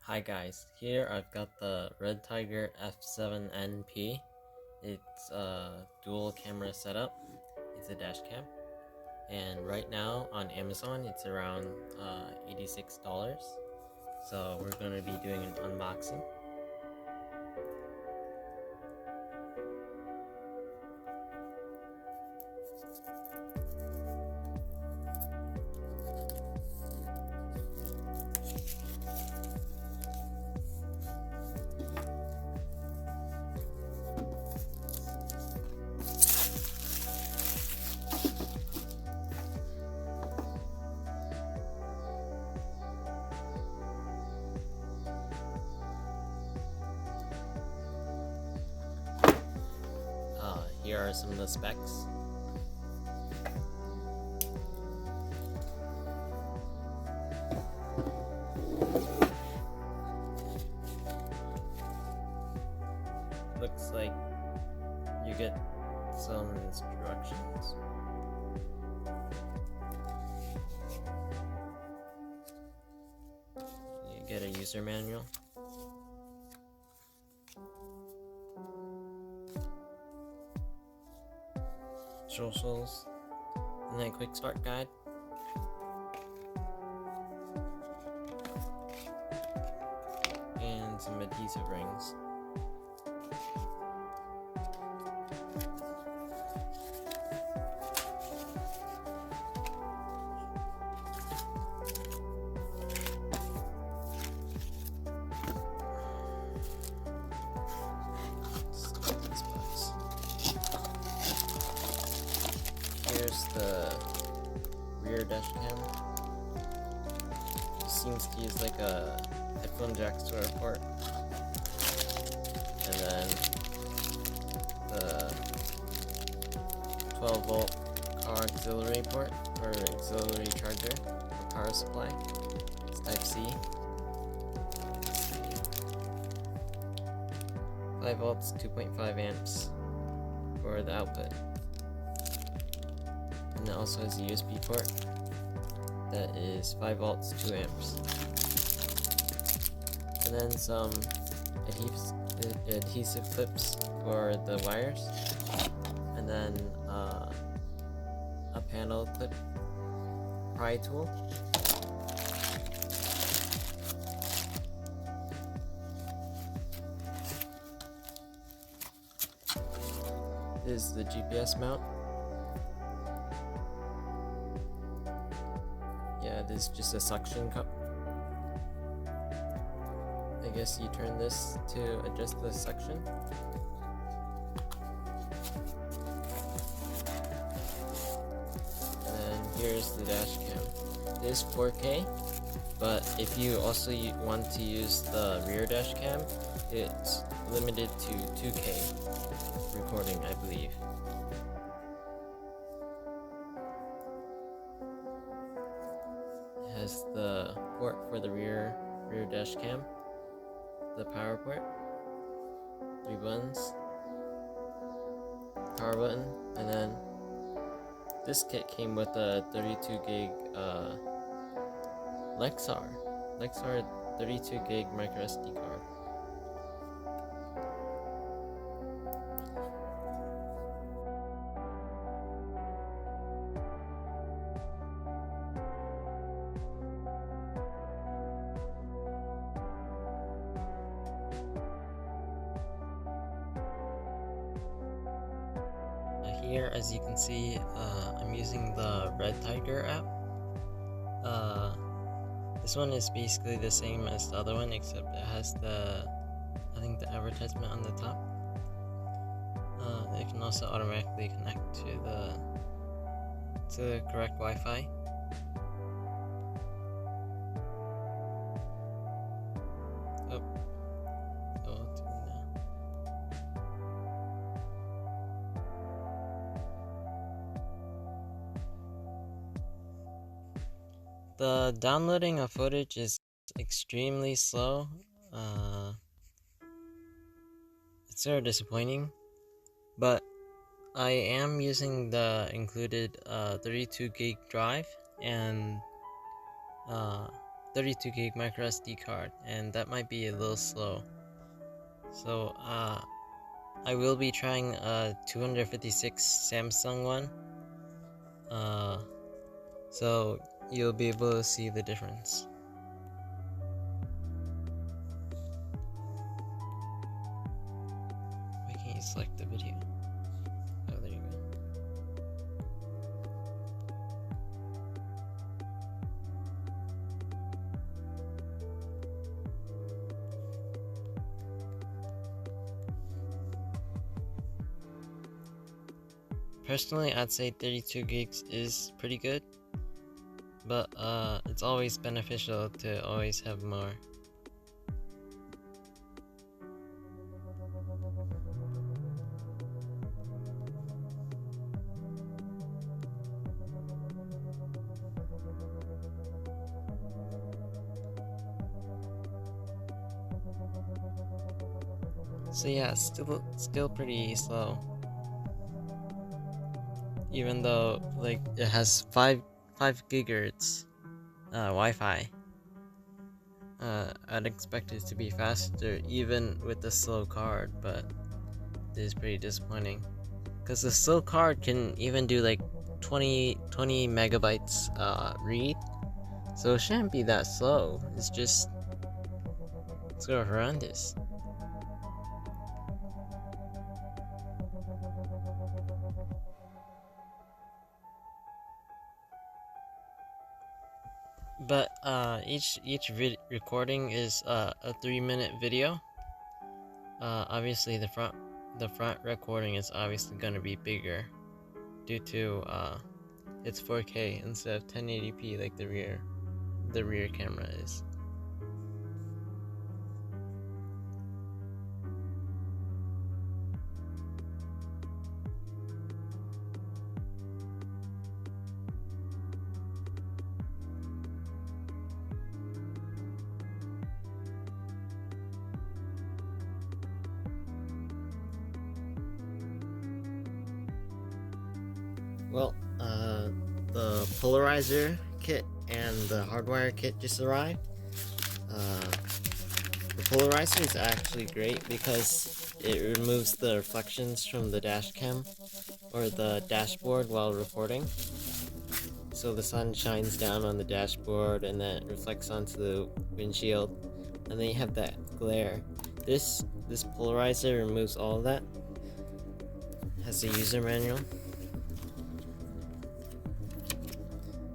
Hi guys, here I've got the RedTiger F7NP. It's a dual camera setup. It's a dash cam, and right now on Amazon it's around $86. So we're gonna be doing an unboxing. Here are some of the specs. Looks like you get some instructions. You get a user manual. Socials, and then a quick start guide. And some adhesive rings. Here's the rear dash cam. It seems to use like a headphone jack sort of port. And then the 12-volt car auxiliary port or auxiliary charger or power supply. It's Type C. 5 volts, 2.5 amps for the output. And it also has a USB port that is 5 volts, 2 amps. And then some adhesive clips for the wires. And then a panel clip pry tool. This is the GPS mount. Yeah, this is just a suction cup. I guess you turn this to adjust the suction. And then here's the dash cam. It is 4K, but if you also want to use the rear dash cam, it's limited to 2K recording, I believe. Has the port for the rear dash cam, the power port, 3 buttons, power button, and then this kit came with a 32 gig Lexar 32 gig micro SD card. Here, as you can see, I'm using the RedTiger app. This one is basically the same as the other one, except it has the advertisement on the top. It can also automatically connect to the correct Wi-Fi. The downloading of footage is extremely slow. It's sort of disappointing, but I am using the included 32 gig drive, and 32 gig micro SD card, and that might be a little slow. So I will be trying a 256 Samsung one. So you'll be able to see the difference. Why can't you select the video? Oh, there you go. Personally, I'd say 32 gigs is pretty good, but it's always beneficial to always have more. So yeah, still pretty slow. Even though like it has 5 gigahertz Wi-Fi. I'd expect it to be faster even with the slow card, but it is pretty disappointing. Cause the slow card can even do like 20 megabytes read, so it shouldn't be that slow. It's sort of horrendous. But each recording is a 3-minute video. Obviously the front recording is obviously going to be bigger due to it's 4K instead of 1080p like the rear camera is. Well, the polarizer kit and the hardwire kit just arrived. The polarizer is actually great because it removes the reflections from the dash cam or the dashboard while recording. So the sun shines down on the dashboard and then it reflects onto the windshield, and then you have that glare. This polarizer removes all of that. It has a user manual.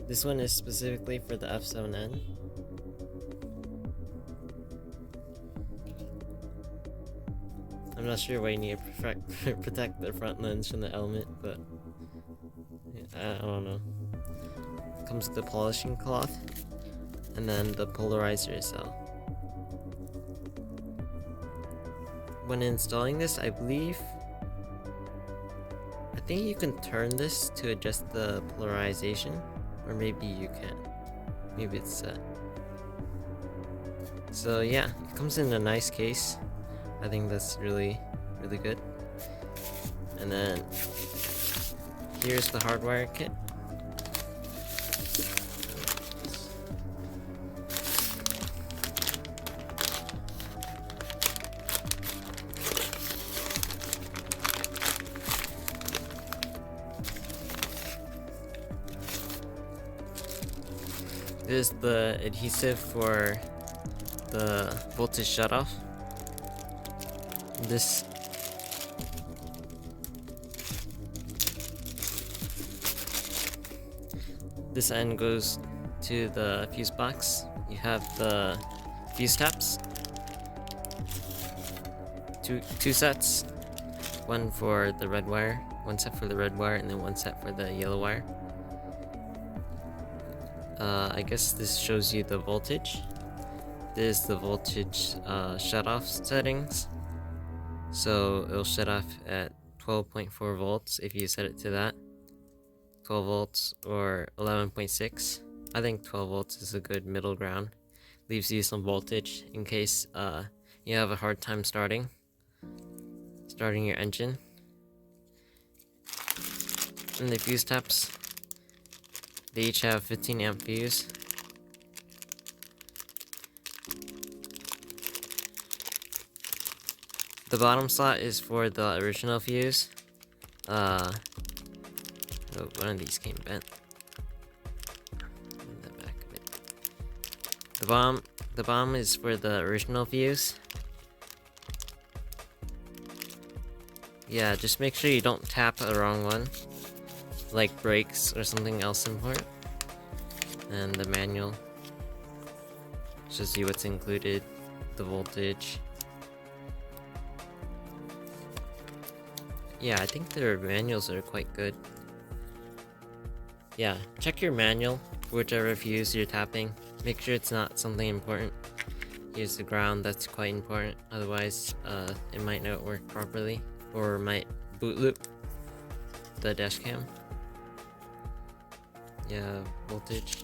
This one is specifically for the F7N. I'm not sure why you need to protect the front lens from the element, but I don't know. It comes with the polishing cloth and then the polarizer itself. When installing this, I think you can turn this to adjust the polarization, or maybe you can. Maybe it's set. So yeah, it comes in a nice case. I think that's really good. And then here's the hardwire kit. This is the adhesive for the voltage shutoff. This end goes to the fuse box. You have the fuse taps, two sets, one for the red wire, one set for the red wire, and then one set for the yellow wire. I guess this shows you the voltage. This is the voltage shutoff settings. So it'll shut off at 12.4 volts if you set it to that. 12 volts or 11.6. I think 12 volts is a good middle ground. Leaves you some voltage in case you have a hard time starting your engine. And the fuse taps, they each have 15 amp fuse. The bottom slot is for the original fuse. Oh, one of these came bent. In the back of it. The bottom is for the original fuse. Yeah, just make sure you don't tap the wrong one, like brakes or something else important. And the manual shows you what's included, the voltage. Yeah, I think their manuals are quite good. Yeah, check your manual for whichever fuse you're tapping. Make sure it's not something important. Here's the ground, that's quite important. Otherwise, it might not work properly or might boot loop the dash cam. Yeah, voltage.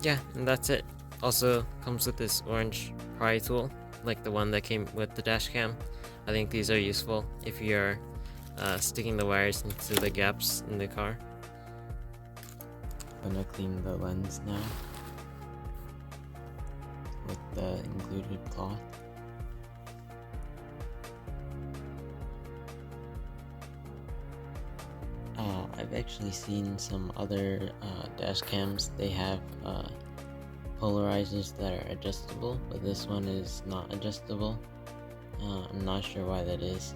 Yeah, and that's it. Also comes with this orange pry tool, like the one that came with the dash cam. I think these are useful if you're sticking the wires into the gaps in the car. I'm gonna clean the lens now with the included cloth. I've actually seen some other dash cams. They have polarizers that are adjustable, but this one is not adjustable. I'm not sure why that is.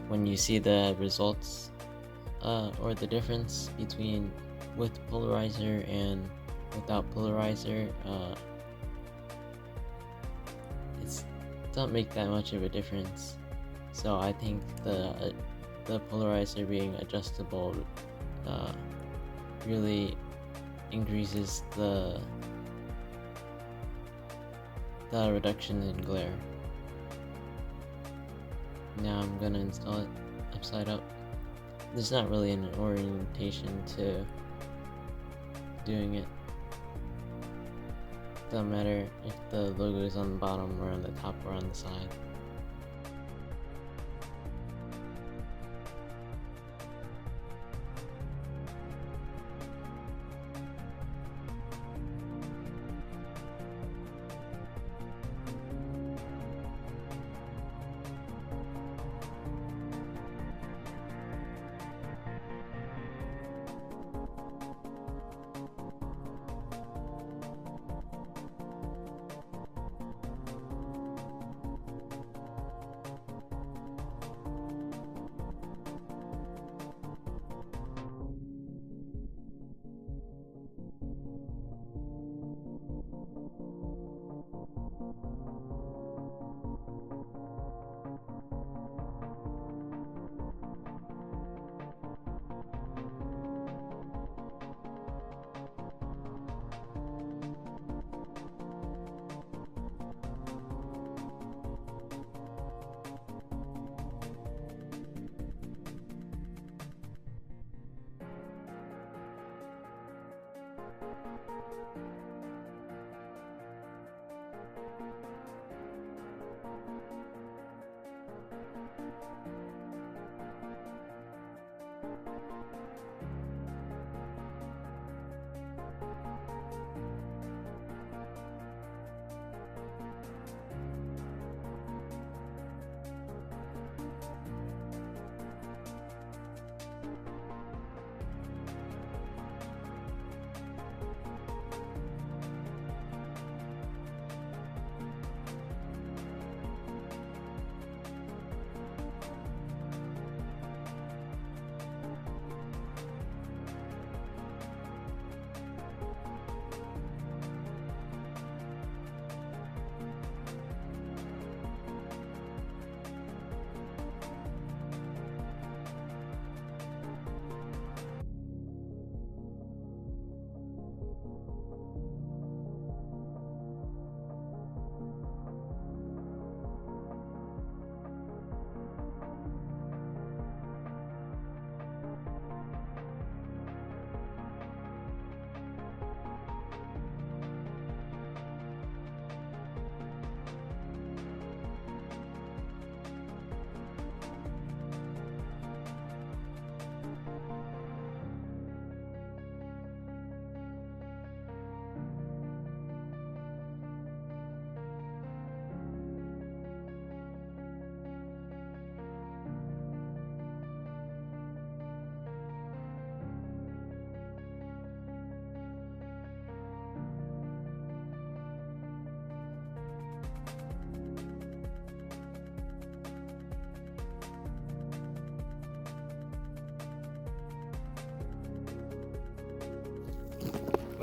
When you see the results or the difference between with polarizer and without polarizer, it doesn't make that much of a difference. So I think the polarizer being adjustable really increases the reduction in glare. Now I'm gonna install it upside up. There's not really an orientation to doing it. Doesn't matter if the logo is on the bottom or on the top or on the side.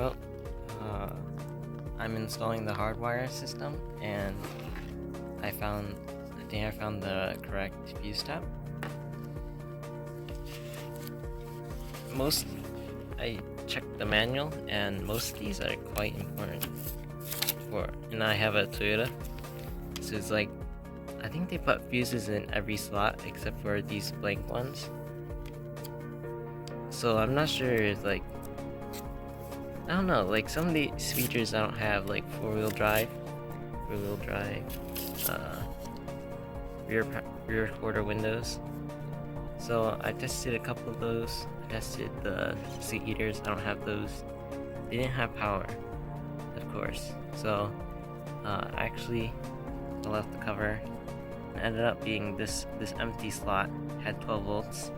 Well, I'm installing the hardwire system, and I think I found the correct fuse tab. I checked the manual, and most of these are quite important and I have a Toyota, so it's like, I think they put fuses in every slot except for these blank ones. So I'm not sure, it's like, I don't know, like some of these features I don't have, like four-wheel drive, rear quarter windows. So I tested a couple of those. I tested the seat heaters, I don't have those. They didn't have power, of course. So actually fell off the cover. It ended up being this empty slot had 12 volts.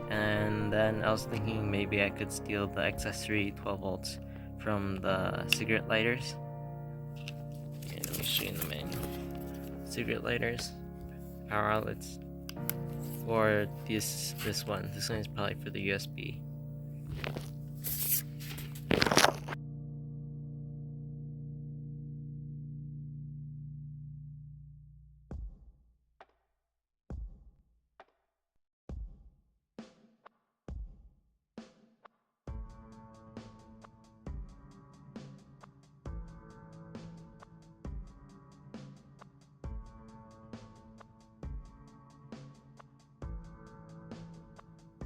And then I was thinking maybe I could steal the accessory 12 volts from the cigarette lighters. Okay, let me show you in the manual. Cigarette lighters, power outlets, or this one. This one is probably for the USB.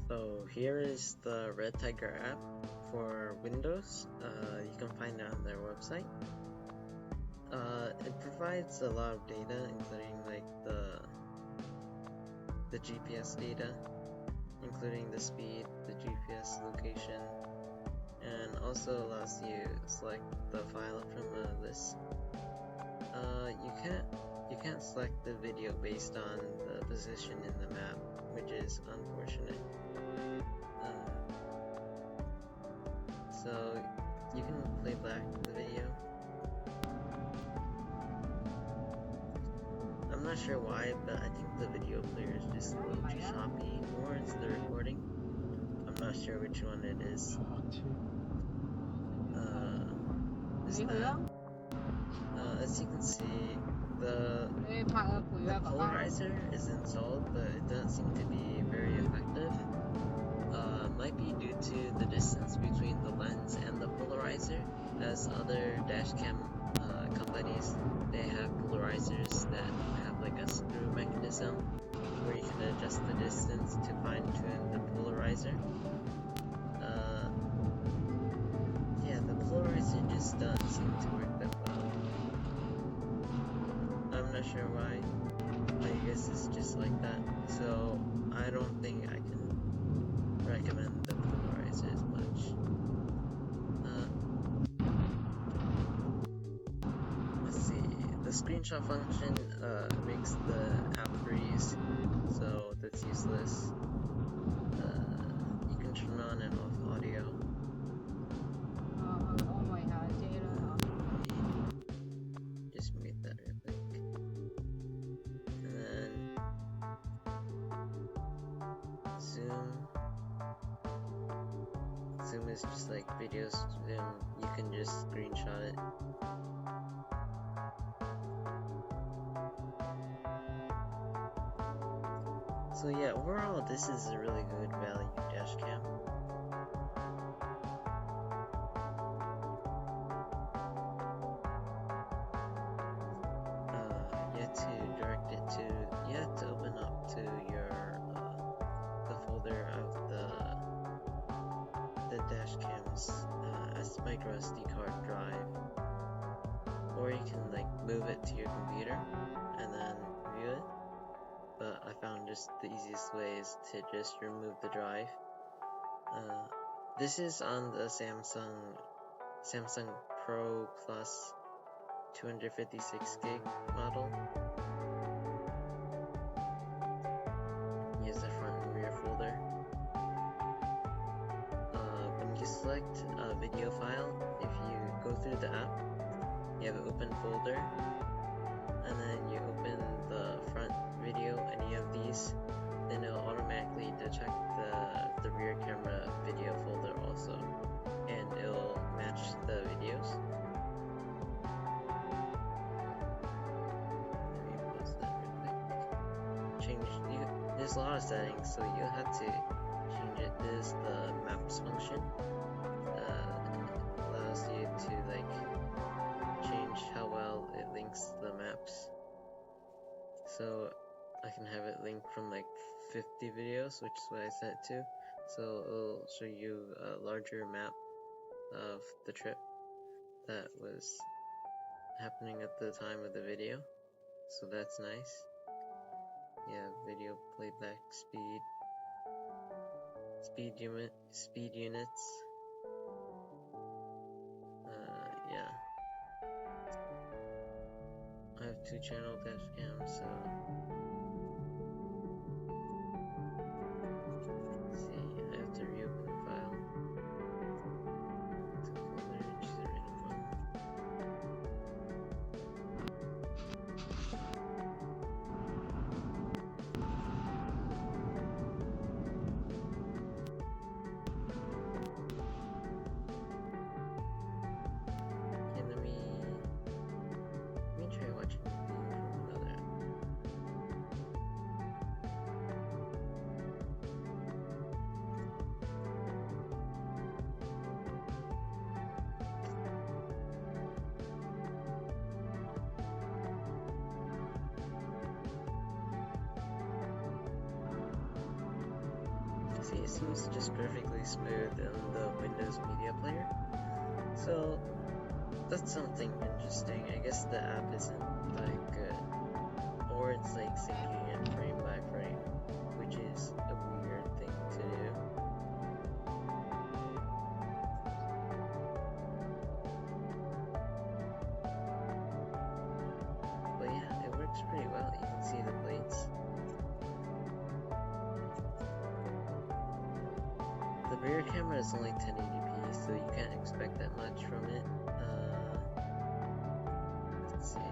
So here is the RedTiger app for Windows. You can find it on their website. It provides a lot of data, including like the GPS data, including the speed, the GPS location, and also allows you to select the file from a list. You can't select the video based on the position in the map, which is unfortunate. So you can play back the video. I'm not sure why, but I think the video player is just a little too choppy, or it's the recording. I'm not sure which one it is. As you can see, the polarizer is installed, but it doesn't seem to be very effective. Might be due to the distance between the lens and the polarizer, as other dashcam companies, they have polarizers that have like a screw mechanism where you can adjust the distance to fine-tune the polarizer. Yeah, the polarizer just doesn't seem to work that well. I'm not sure why. I guess it's just like that. So I don't think I can recommend the polarizer as much. Let's see. The screenshot function makes the app freeze, so that's useless. You can turn on and off audio. Just mute that real quick. And then zoom. Zoom is just like video zoom. You can just screenshot it. So yeah, overall this is a really good value dashcam. You have to open up to your the folder of the dashcam's micro SD card drive, or you can like move it to your computer and then view it. But I found just the easiest way is to just remove the drive. This is on the Samsung Pro Plus 256 gig model. Here's the front and rear folder. When you select a video file, if you go through the app, you have an open folder, and then you open the front video, any of these, then it'll automatically detect the rear camera video folder also, and it'll there's a lot of settings, so you'll have to change it. There's the maps function. It allows you to like change how well it links the maps. So I can have it linked from like 50 videos, which is what I set to. So it'll show you a larger map of the trip that was happening at the time of the video. So that's nice. Yeah, video playback speed, speed units. Yeah. I have 2-channel Dashcam, so let's see, I have to reopen the file. To folder, choose a random one. Okay, let me try watching the video from another app. See, it seems just perfectly smooth in the Windows Media Player. So that's something interesting. I guess the app isn't that good, or it's like syncing it frame by frame, which is a weird thing to do. But yeah, it works pretty well. You can see the plates. The rear camera is only 1080p, so you can't expect that much from it. Let's see.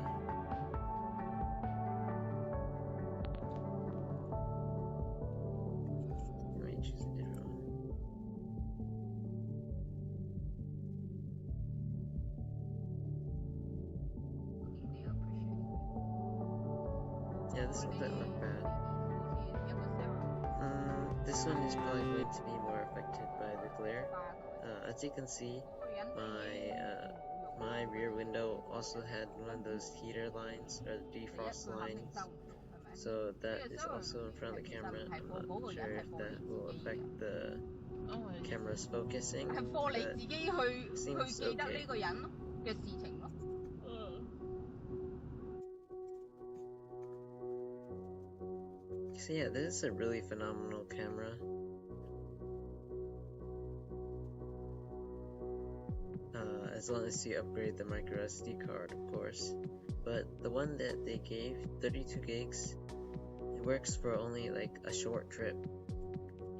Let me choose a different one. Yeah, this one doesn't look bad. This one is probably going to be more affected by the glare. As you can see, my rear window also had one of those heater lines, or defrost lines. So that is also in front of the camera. I'm not sure if that will affect the camera's focusing, but seems okay. So yeah, this is a really phenomenal camera. As long as you upgrade the micro SD card, of course. But the one that they gave, 32 gigs, it works for only like a short trip.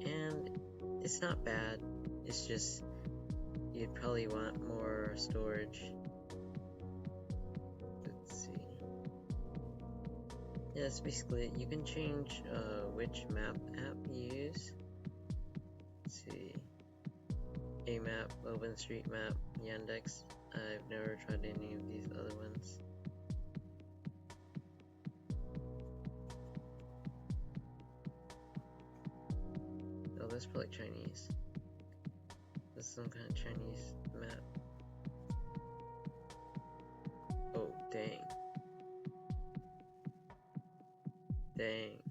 And it's not bad, it's just you'd probably want more storage. Let's see. Yeah, it's basically, you can change which map app you use. Let's see. AMAP, OpenStreetMap, Yandex. I've never tried any of these other ones. Oh, that's probably Chinese. That's some kind of Chinese map. Oh, dang. Dang.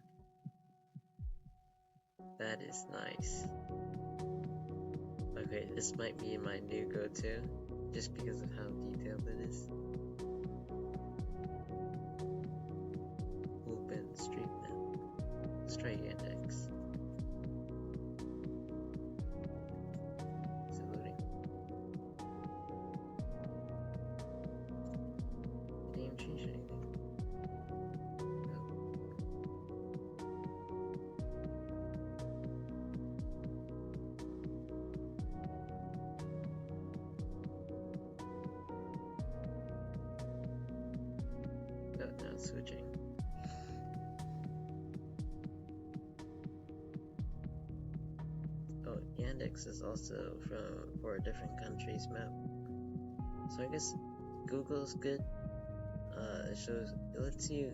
That is nice. Okay, this might be my new go-to, just because of how detailed it is. OpenStreetMap. Let's try Yandex. Is it loading? Didn't even change anything. Now it's switching. Oh, Yandex is also for a different country's map. So I guess Google's good. It lets you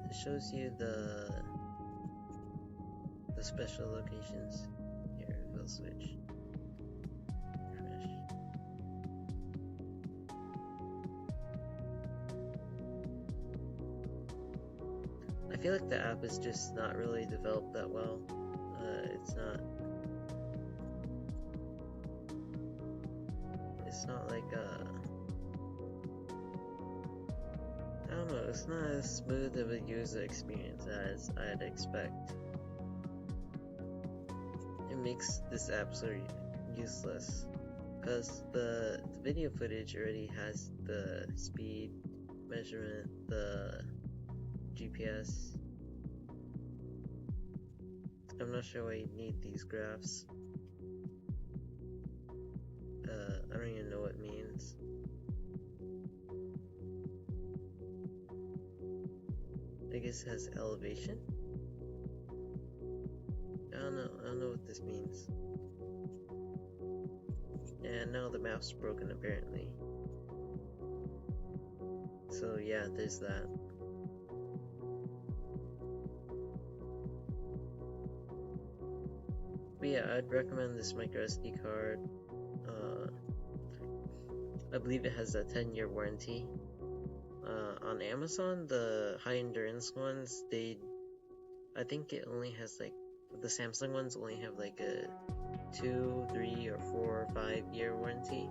it shows you the special locations. Here, we'll switch. Refresh. I feel like the app is just not really developed that well. It's not like I don't know, it's not as smooth of a user experience as I'd expect. It makes this app so useless, because the video footage already has the speed measurement, the GPS. I'm not sure why you need these graphs. I don't even know what it means. I guess it has elevation? I don't know what this means. And now the map's broken apparently. So yeah, there's that. But yeah, I'd recommend this micro SD card. I believe it has a 10-year warranty. On Amazon, the high endurance ones, I think it only has like, the Samsung ones only have like a 2, 3, or 4, or 5-year warranty.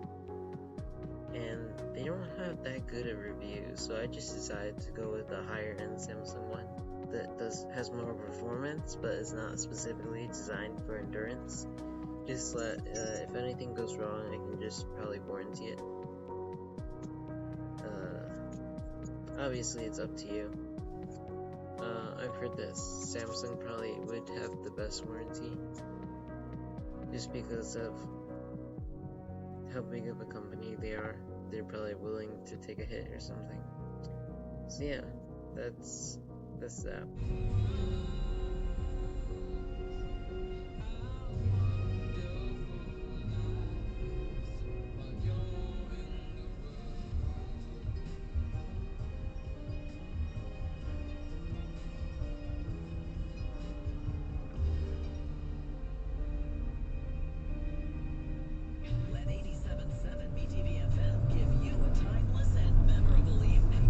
And they don't have that good of reviews, so I just decided to go with the higher end Samsung one that has more performance, but is not specifically designed for endurance. Just if anything goes wrong, I can just probably warranty it. Obviously it's up to you. I've heard that Samsung probably would have the best warranty, just because of how big of a company they are. They're probably willing to take a hit or something. So yeah, that's that. Let 87.7 BTVFM give you a timeless and memorable evening.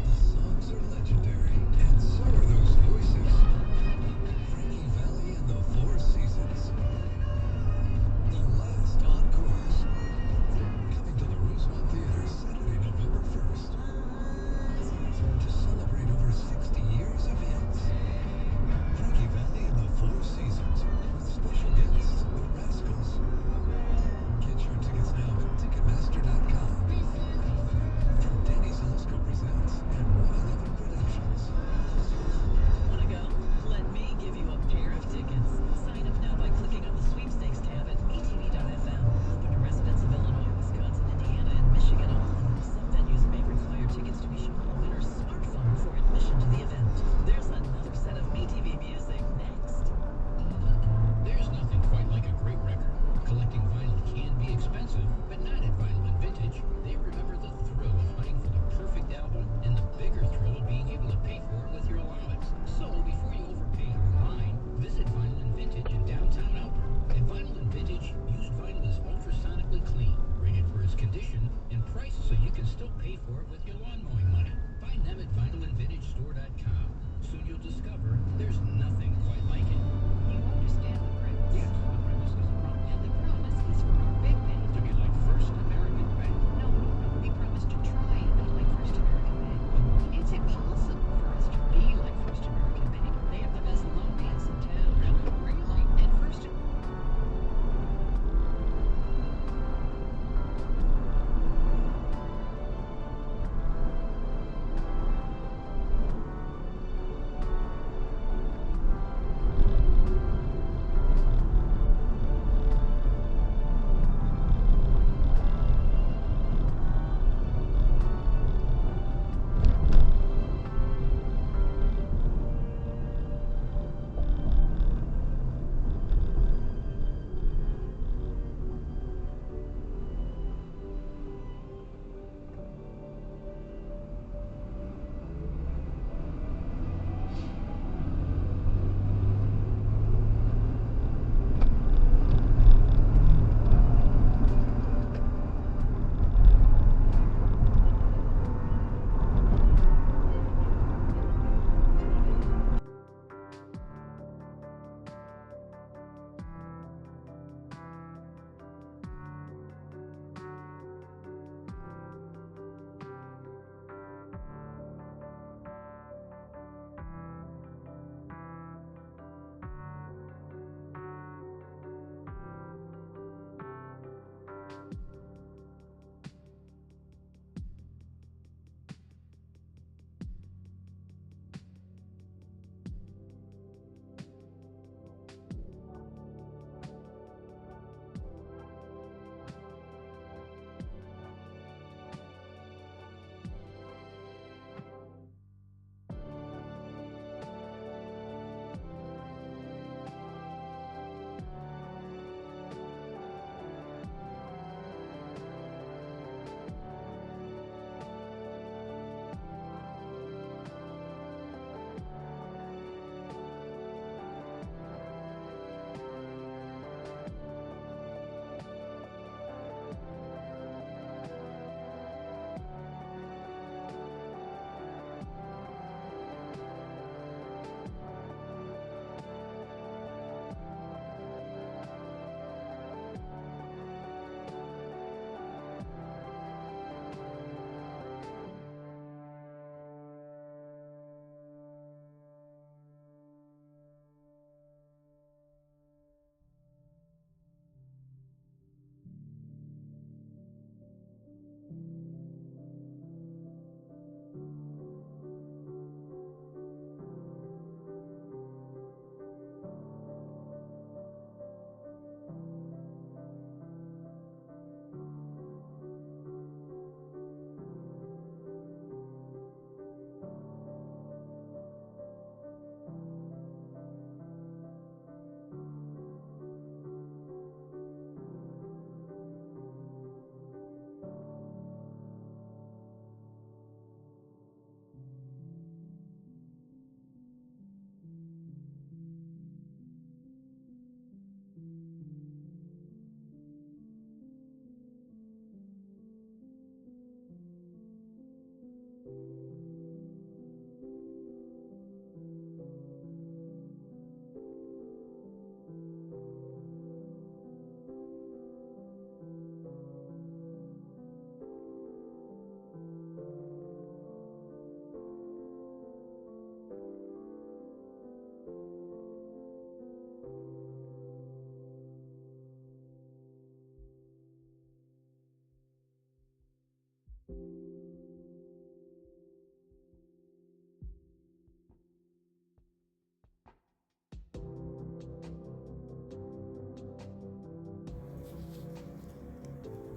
The songs are legendary, and so are those voices.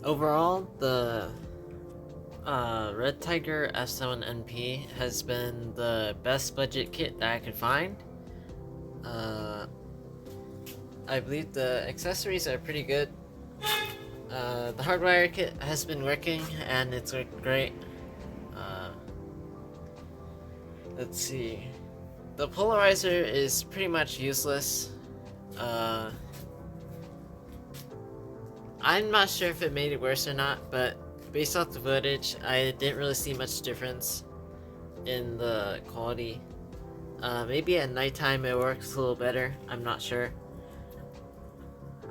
Overall, the RedTiger F7NP has been the best budget kit that I could find. I believe the accessories are pretty good. The hardwire kit has been working and it's worked great. Uh, let's see. The polarizer is pretty much useless. Uh, I'm not sure if it made it worse or not, but based off the footage, I didn't really see much difference in the quality. Maybe at nighttime it works a little better, I'm not sure.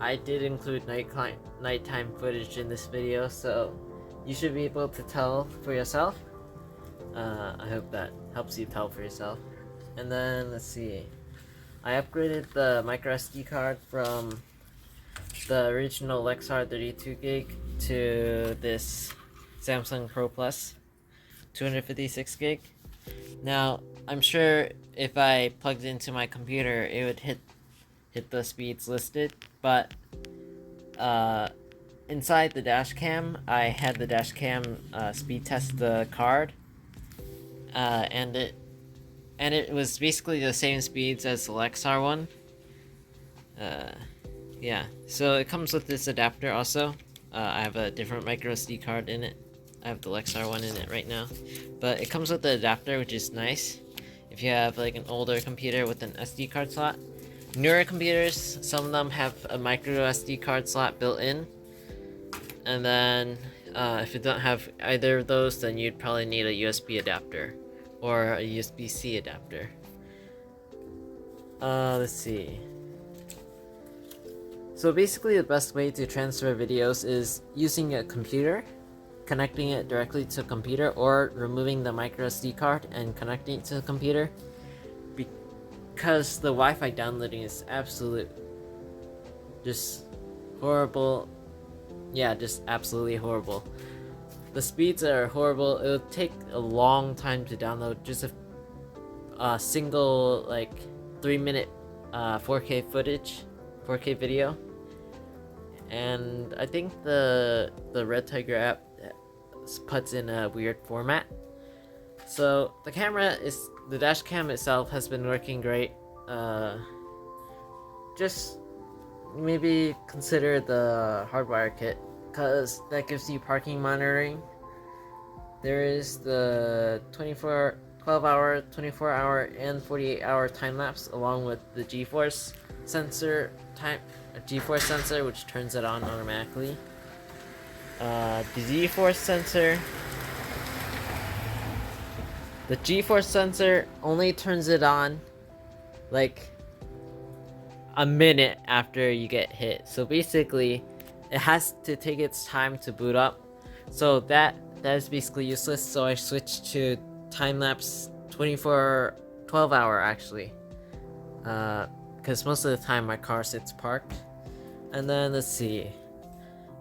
I did include nighttime footage in this video, so you should be able to tell for yourself. I hope that helps you tell for yourself. And then, let's see. I upgraded the microSD card from the original Lexar 32GB to this Samsung Pro Plus 256GB. Now, I'm sure if I plugged it into my computer, it would hit the speeds listed, but inside the Dashcam, I had the Dashcam speed test the card, and it was basically the same speeds as the Lexar one. Yeah, so it comes with this adapter also. I have a different micro SD card in it. I have the Lexar one in it right now, but it comes with the adapter, which is nice if you have like an older computer with an SD card slot. Newer computers, some of them have a micro SD card slot built in, and then if you don't have either of those, then you'd probably need a USB adapter or a USB-C adapter. Let's see. So basically the best way to transfer videos is using a computer, connecting it directly to a computer, or removing the micro SD card and connecting it to the computer, because the Wi-Fi downloading is absolute just horrible. Yeah, just absolutely horrible. The speeds are horrible. It would take a long time to download just a single like 3-minute 4K footage, 4K video. And I think the RedTiger app puts in a weird format. So the dash cam itself has been working great. Just maybe consider the hardwire kit, because that gives you parking monitoring. There is the 12-hour, 24-hour, and 48-hour time lapse, along with the G-force sensor which turns it on automatically. The G-force sensor only turns it on like a minute after you get hit. So basically, it has to take its time to boot up. So that is basically useless. So I switched to time lapse 12-hour actually, because most of the time my car sits parked. And then let's see,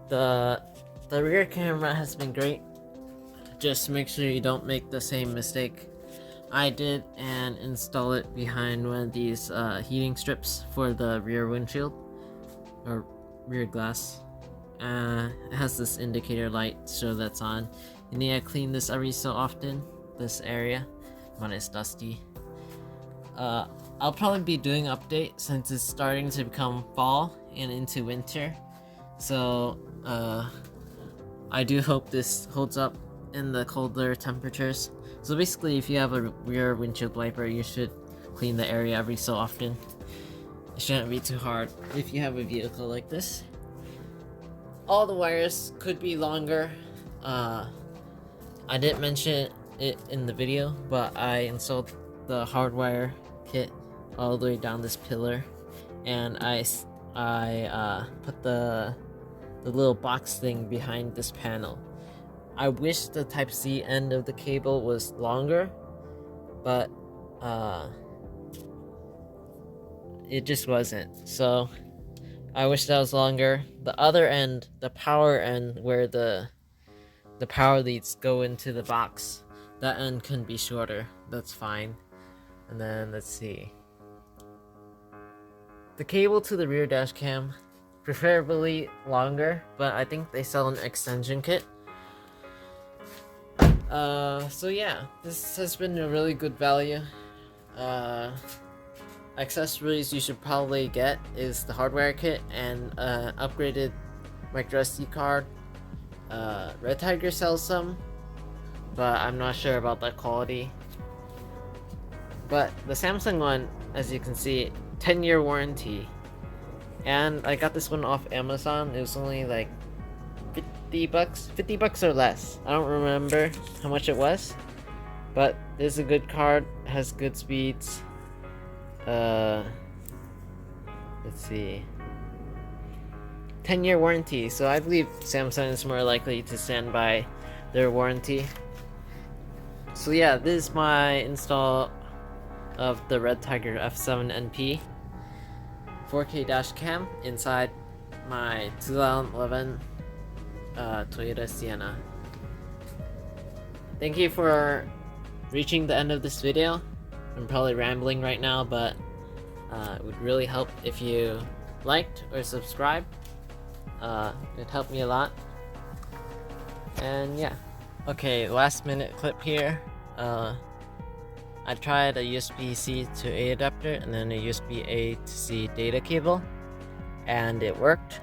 the rear camera has been great. Just make sure you don't make the same mistake I did and install it behind one of these heating strips for the rear windshield or rear glass. It has this indicator light to show that's on. You need to clean this every so often, this area, when it's dusty. I'll probably be doing an update since it's starting to become fall and into winter. So I do hope this holds up in the colder temperatures. So basically, if you have a rear windshield wiper, you should clean the area every so often. It shouldn't be too hard if you have a vehicle like this. All the wires could be longer. I didn't mention it in the video, but I installed the hardwire kit all the way down this pillar, and I put the little box thing behind this panel. I wish the Type-C end of the cable was longer, but it just wasn't. So I wish that was longer. The other end, the power end, where the power leads go into the box, that end can be shorter. That's fine. And then let's see. The cable to the rear dash cam preferably longer, but I think they sell an extension kit. So yeah, this has been a really good value. Accessories you should probably get is the hardware kit and upgraded micro SD card. RedTiger sells some, but I'm not sure about the quality. But the Samsung one, as you can see, 10-year warranty. And I got this one off Amazon. It was only like $50 or less. I don't remember how much it was, but this is a good card, has good speeds. Let's see, 10-year warranty, so I believe Samsung is more likely to stand by their warranty. So yeah, this is my install of the RedTiger F7NP 4K dash cam inside my 2011 Toyota Sienna. Thank you for reaching the end of this video. I'm probably rambling right now, but it would really help if you liked or subscribed. It'd help me a lot. And yeah. Okay, last minute clip here. I tried a USB-C to A adapter and then a USB-A to C data cable, and it worked.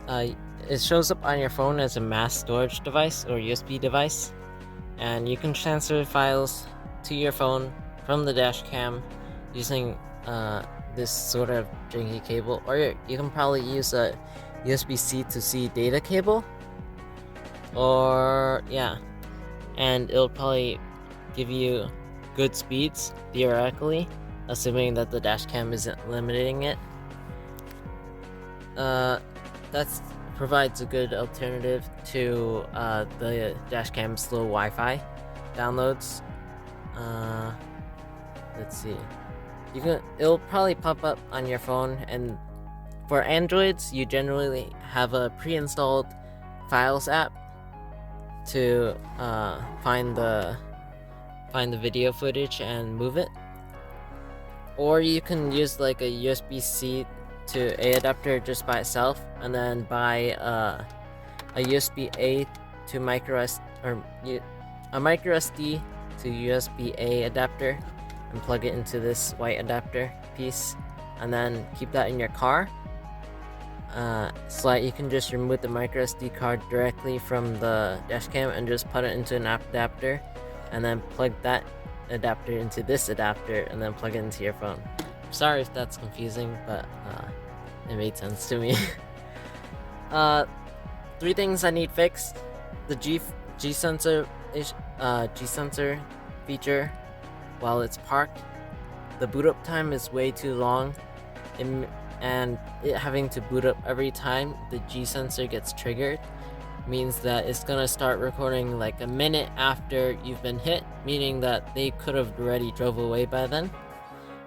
It shows up on your phone as a mass storage device or USB device, and you can transfer files to your phone from the dash cam using this sort of janky cable, or you can probably use a USB-C to C data cable, or yeah, and it'll probably give you good speeds theoretically, assuming that the dash cam isn't limiting it. That's provides a good alternative to the dashcam slow Wi-Fi downloads. Let's see. It'll probably pop up on your phone, and for Androids, you generally have a pre-installed Files app to find the video footage and move it. Or you can use like a USB-C to A adapter just by itself, and then buy a USB-A to micro SD to USB-A adapter and plug it into this white adapter piece, and then keep that in your car, so that you can just remove the micro SD card directly from the dashcam and just put it into an app adapter, and then plug that adapter into this adapter and then plug it into your phone. Sorry if that's confusing, but it made sense to me. 3 things I need fixed: the G sensor feature while it's parked. The boot up time is way too long, and it having to boot up every time the G sensor gets triggered means that it's gonna start recording like a minute after you've been hit, meaning that they could have already drove away by then.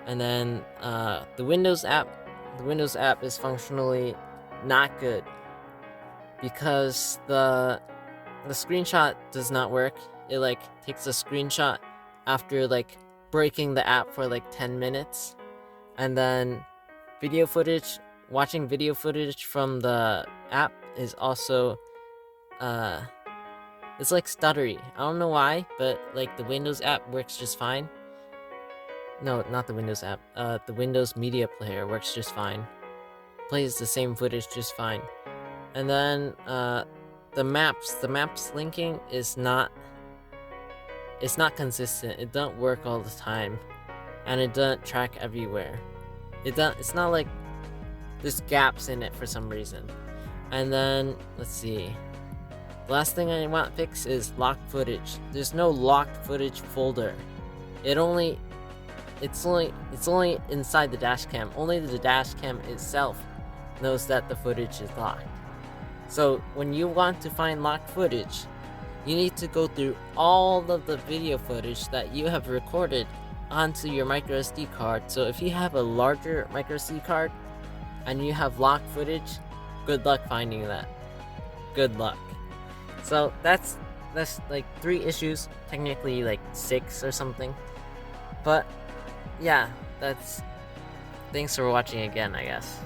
And then the Windows app is functionally not good because the screenshot does not work. It like takes a screenshot after like breaking the app for like 10 minutes, and then watching video footage from the app is also it's like stuttery. I don't know why, but like the Windows app works just fine. No, not the Windows app. The Windows Media Player works just fine. Plays the same footage just fine. And then the maps linking is not consistent. It doesn't work all the time, and it doesn't track everywhere. It's not like there's gaps in it for some reason. And then let's see. The last thing I want to fix is locked footage. There's no locked footage folder. It's only inside the dashcam. Only the dashcam itself knows that the footage is locked. So when you want to find locked footage, you need to go through all of the video footage that you have recorded onto your micro SD card. So if you have a larger micro SD card and you have locked footage, good luck finding that. Good luck. So that's like 3 issues, technically like 6 or something. But yeah, thanks for watching again, I guess.